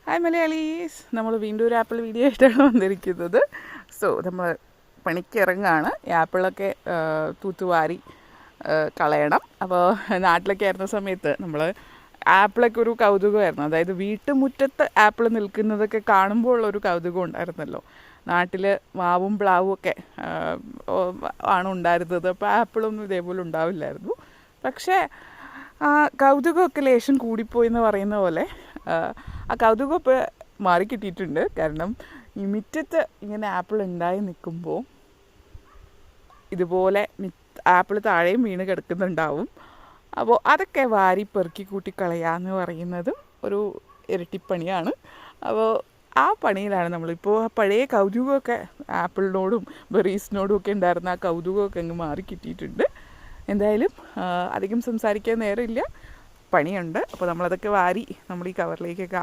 Hi Malayalees, നമ്മൾ വീണ്ടും ഒരു ആപ്പിൾ വീഡിയോ ആയിട്ടാണ് വന്നിരിക്കുന്നത്. നമ്മൾ പണിക്ക് ഇറങ്ങുകയാണ്. ഈ ആപ്പിളൊക്കെ തൂത്തുവാരി കളയണം. അപ്പോൾ നാട്ടിലൊക്കെ ആയിരുന്ന സമയത്ത് നമ്മൾ ആപ്പിളൊക്കെ ഒരു കൗതുകമായിരുന്നു. അതായത് വീട്ടുമുറ്റത്ത് ആപ്പിൾ നിൽക്കുന്നതൊക്കെ കാണുമ്പോൾ ഉള്ളൊരു കൗതുകം ഉണ്ടായിരുന്നല്ലോ. നാട്ടിൽ മാവും പ്ലാവും ഒക്കെ ആണ് ഉണ്ടായിരുന്നത്. അപ്പോൾ ആപ്പിളൊന്നും ഇതേപോലെ ഉണ്ടാവില്ലായിരുന്നു. പക്ഷേ ആ കൗതുകമൊക്കെ ലേശം കൂടിപ്പോയി എന്ന് പറയുന്ന പോലെ ആ കൗതുകം ഇപ്പോൾ മാറിക്കിട്ടിയിട്ടുണ്ട്. കാരണം ഈ മുറ്റത്ത് ഇങ്ങനെ ആപ്പിൾ ഉണ്ടായി നിൽക്കുമ്പോൾ ഇതുപോലെ ആപ്പിൾ താഴെയും വീണ് കിടക്കുന്നുണ്ടാവും. അപ്പോൾ അതൊക്കെ വാരി പെറുക്കി കൂട്ടി കളയാന്ന് പറയുന്നതും ഒരു ഇരട്ടിപ്പണിയാണ്. അപ്പോൾ ആ പണിയിലാണ് നമ്മളിപ്പോൾ. പഴയ കൗതുകമൊക്കെ ആപ്പിളിനോടും ബെറീസിനോടും ഒക്കെ ഉണ്ടായിരുന്ന ആ കൗതുകമൊക്കെ അങ്ങ് മാറിക്കിട്ടിയിട്ടുണ്ട്. എന്തായാലും അധികം സംസാരിക്കാൻ നേരമില്ല, പണിയുണ്ട്. അപ്പോൾ നമ്മളതൊക്കെ വാരി നമ്മൾ ഈ കവറിലേക്കൊക്കെ